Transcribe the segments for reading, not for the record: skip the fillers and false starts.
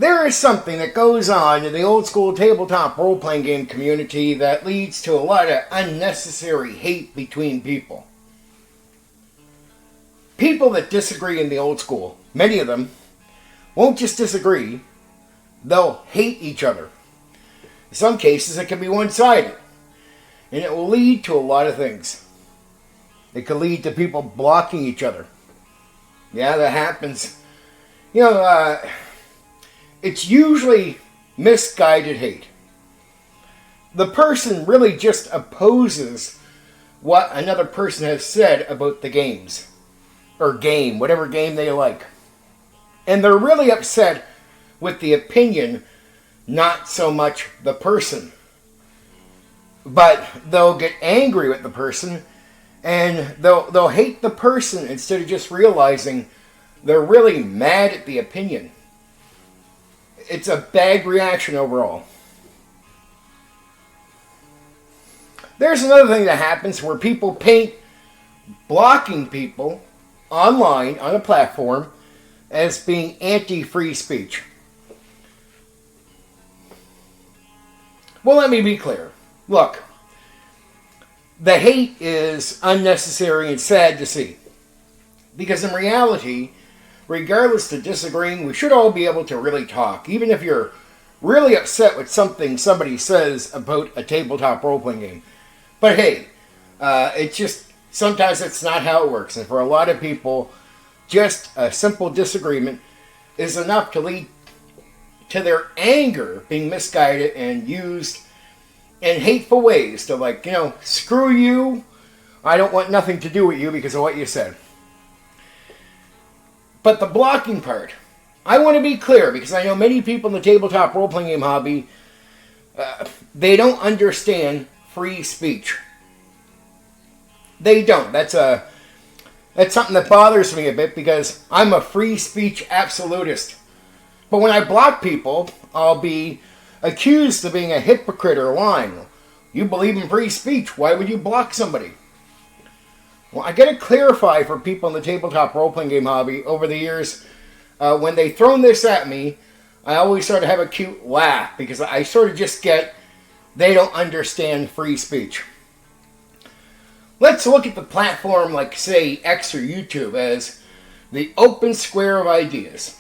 There is something that goes on in the old school tabletop role-playing game community that leads to a lot of unnecessary hate between people. People that disagree in the old school, many of them, won't just disagree, they'll hate each other. In some cases, it can be one-sided, and it will lead to a lot of things. It could lead to people blocking each other. Yeah, that happens. It's usually misguided hate. The person really just opposes what another person has said about the games. Or game, whatever game they like. And they're really upset with the opinion, not so much the person. But they'll get angry with the person, and they'll hate the person instead of just realizing they're really mad at the opinion. It's a bad reaction overall. There's another thing that happens where people paint blocking people online on a platform as being anti-free speech. Well, let me be clear. Look, the hate is unnecessary and sad to see. Because in reality, regardless of disagreeing, we should all be able to really talk. Even if you're really upset with something somebody says about a tabletop role-playing game. But hey, it's just, sometimes it's not how it works. And for a lot of people, just a simple disagreement is enough to lead to their anger being misguided and used in hateful ways. To screw you, I don't want nothing to do with you because of what you said. But the blocking part, I want to be clear because I know many people in the tabletop role-playing game hobby, they don't understand free speech. They don't. That's something that bothers me a bit because I'm a free speech absolutist. But when I block people, I'll be accused of being a hypocrite or lying. You believe in free speech. Why would you block somebody? Well, I got to clarify for people in the tabletop role-playing game hobby over the years, when they've thrown this at me, I always sort of have a cute laugh because I sort of just get, they don't understand free speech. Let's look at the platform like, say, X or YouTube as the open square of ideas.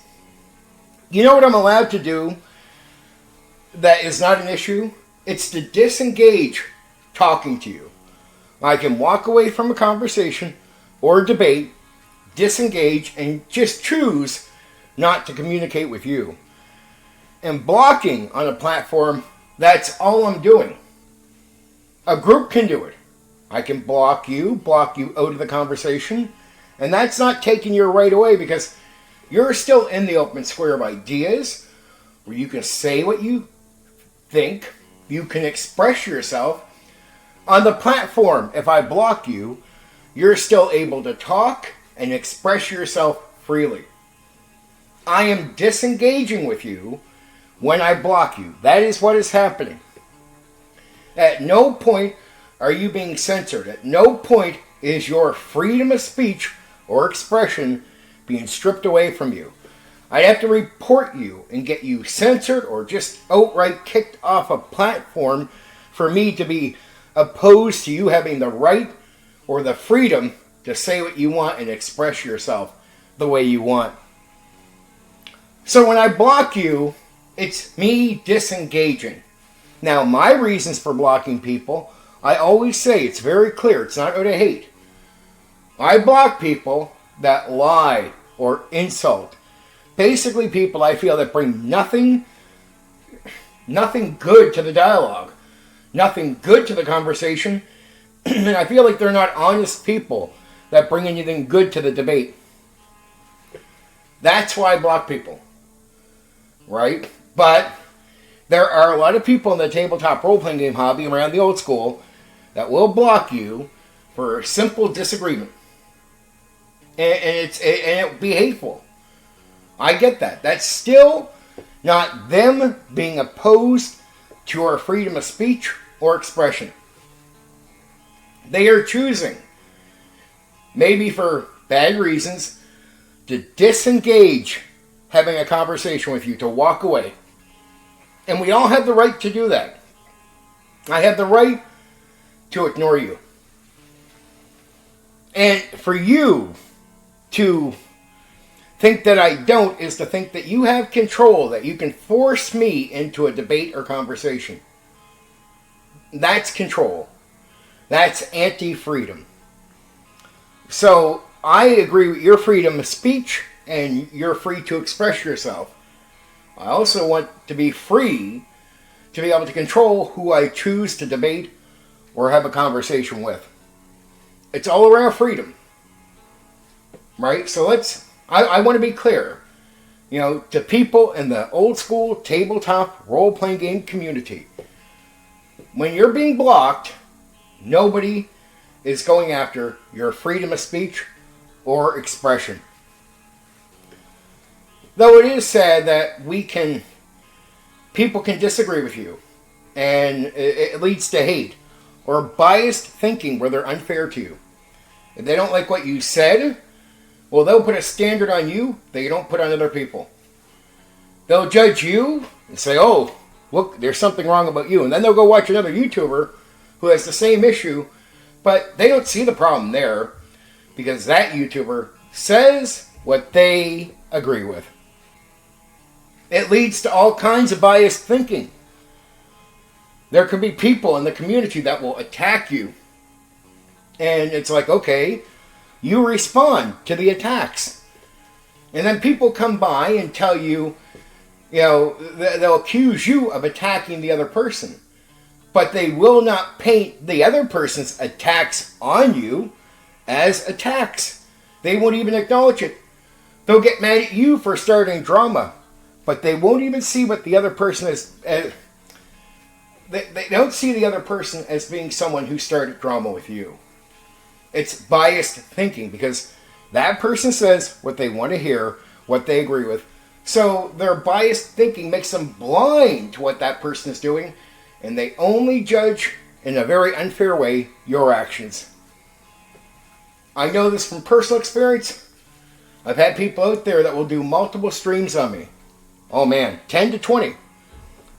You know what I'm allowed to do that is not an issue? It's to disengage talking to you. I can walk away from a conversation or debate, disengage, and just choose not to communicate with you. And blocking on a platform, that's all I'm doing. A group can do it. I can block you out of the conversation, and that's not taking your right away because you're still in the open square of ideas where you can say what you think, you can express yourself. On the platform, if I block you, you're still able to talk and express yourself freely. I am disengaging with you when I block you. That is what is happening. At no point are you being censored. At no point is your freedom of speech or expression being stripped away from you. I'd have to report you and get you censored or just outright kicked off a platform for me to be opposed to you having the right or the freedom to say what you want and express yourself the way you want. So when I block you, it's me disengaging. Now, my reasons for blocking people, I always say it's very clear. It's not out of hate. I block people that lie or insult. Basically people I feel that bring nothing good to the dialogue. Nothing good to the conversation. And I feel like they're not honest people that bring anything good to the debate. That's why I block people. Right? But there are a lot of people in the tabletop role-playing game hobby around the old school that will block you for a simple disagreement. And it will be hateful. I get that. That's still not them being opposed to our freedom of speech or expression. They are choosing, maybe for bad reasons, to disengage having a conversation with you, to walk away. And we all have the right to do that. I have the right to ignore you. And for you to think that I don't is to think that you have control, that you can force me into a debate or conversation. That's control. That's anti-freedom. So I agree with your freedom of speech, and you're free to express yourself. I also want to be free to be able to control who I choose to debate or have a conversation with. It's all around freedom. Right? So I want to be clear. To people in the old school tabletop role-playing game community, when you're being blocked, nobody is going after your freedom of speech or expression. Though it is sad that people can disagree with you, and it leads to hate or biased thinking where they're unfair to you. If they don't like what you said, well, they'll put a standard on you that you don't put on other people. They'll judge you and say, oh, look, there's something wrong about you. And then they'll go watch another YouTuber who has the same issue, but they don't see the problem there because that YouTuber says what they agree with. It leads to all kinds of biased thinking. There could be people in the community that will attack you. And it's like, okay, you respond to the attacks. And then people come by and tell you, they'll accuse you of attacking the other person. But they will not paint the other person's attacks on you as attacks. They won't even acknowledge it. They'll get mad at you for starting drama. But they won't even see what the other person is. They don't see the other person as being someone who started drama with you. It's biased thinking because that person says what they want to hear, what they agree with. So their biased thinking makes them blind to what that person is doing, and they only judge in a very unfair way your actions. I know this from personal experience. I've had people out there that will do multiple streams on me. Oh man, 10 to 20.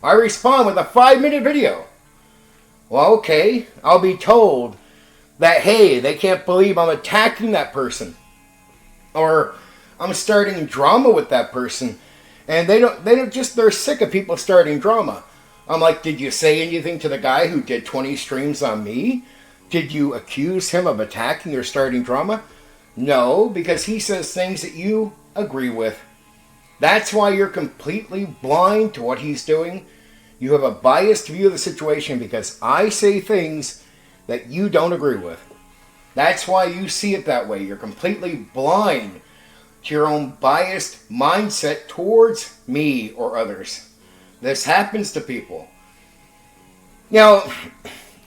I respond with a 5-minute video. Well, okay, I'll be told that, hey, they can't believe I'm attacking that person. Or I'm starting drama with that person. And they're sick of people starting drama. I'm like, did you say anything to the guy who did 20 streams on me? Did you accuse him of attacking or starting drama? No, because he says things that you agree with. That's why you're completely blind to what he's doing. You have a biased view of the situation because I say things that you don't agree with. That's why you see it that way. You're completely blind to your own biased mindset towards me or others. This happens to people.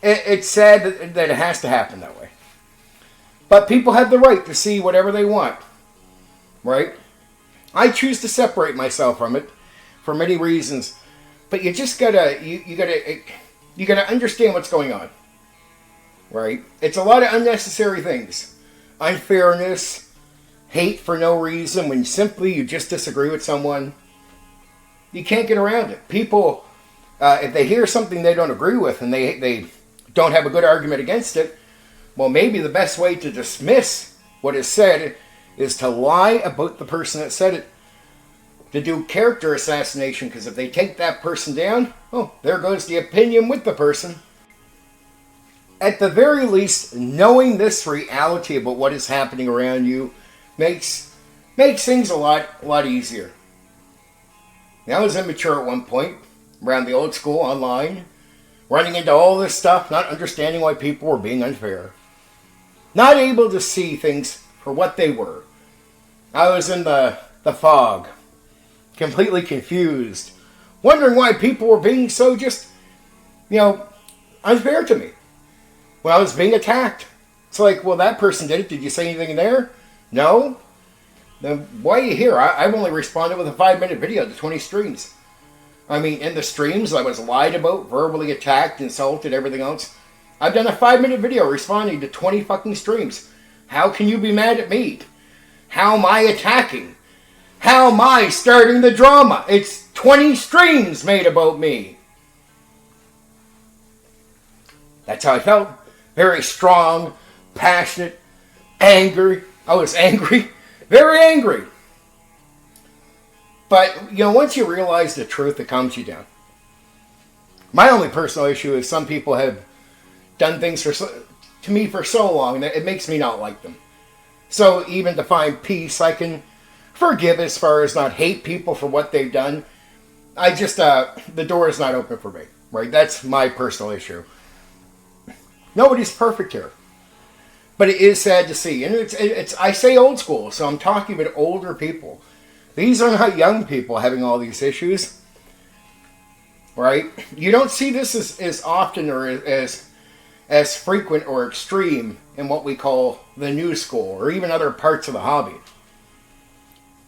It's sad that it has to happen that way. But people have the right to see whatever they want. Right? I choose to separate myself from it for many reasons. But you just gotta understand what's going on. Right? It's a lot of unnecessary things. Unfairness, hate for no reason when simply you just disagree with someone. You can't get around it. People, if they hear something they don't agree with and they don't have a good argument against it, well, maybe the best way to dismiss what is said is to lie about the person that said it. To do character assassination, because if they take that person down, oh, there goes the opinion with the person. At the very least, knowing this reality about what is happening around you makes things a lot easier. Now, I was immature at one point, around the old school online, running into all this stuff, not understanding why people were being unfair. Not able to see things for what they were. I was in the fog, completely confused, wondering why people were being so just, unfair to me. When I was being attacked. It's like, well, that person did it. Did you say anything there? No? Then why are you here? I've only responded with a 5-minute video to 20 streams. I mean, in the streams, I was lied about, verbally attacked, insulted, everything else. I've done a 5-minute video responding to 20 fucking streams. How can you be mad at me? How am I attacking? How am I starting the drama? It's 20 streams made about me. That's how I felt. Very strong, passionate, angry. I was angry. Very angry. But, once you realize the truth, it calms you down. My only personal issue is some people have done things to me for so long that it makes me not like them. So even to find peace, I can forgive as far as not hate people for what they've done. I just, the door is not open for me, right? That's my personal issue. Nobody's perfect here. But it is sad to see. And I say old school, so I'm talking about older people. These are not young people having all these issues. Right? You don't see this as often or as frequent or extreme in what we call the new school or even other parts of the hobby.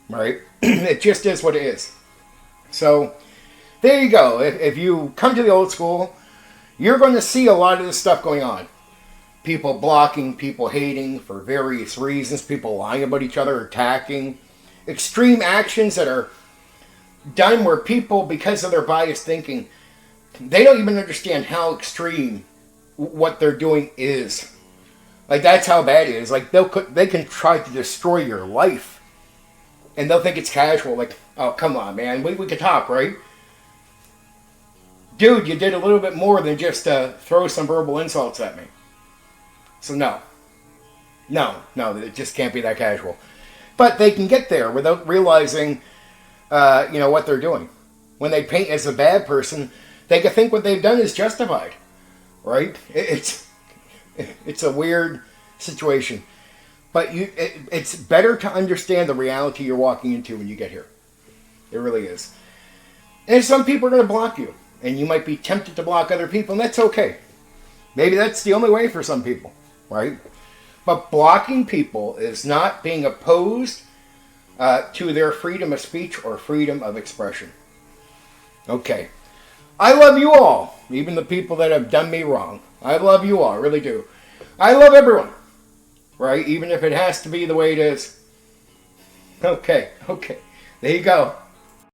Right? It just is what it is. So, there you go. If you come to the old school, you're going to see a lot of this stuff going on. People blocking, people hating for various reasons, people lying about each other, attacking. Extreme actions that are done where people, because of their biased thinking, they don't even understand how extreme what they're doing is. Like, that's how bad it is. Like, they can try to destroy your life. And they'll think it's casual. Like, oh, come on, man. We can talk, right? Dude, you did a little bit more than just throw some verbal insults at me. So no, it just can't be that casual. But they can get there without realizing, what they're doing. When they paint as a bad person, they can think what they've done is justified, right? It's a weird situation. But it's better to understand the reality you're walking into when you get here. It really is. And some people are going to block you. And you might be tempted to block other people, and that's okay. Maybe that's the only way for some people, right? But blocking people is not being opposed to their freedom of speech or freedom of expression. Okay. I love you all, even the people that have done me wrong. I love you all, I really do. I love everyone, right? Even if it has to be the way it is. Okay. There you go.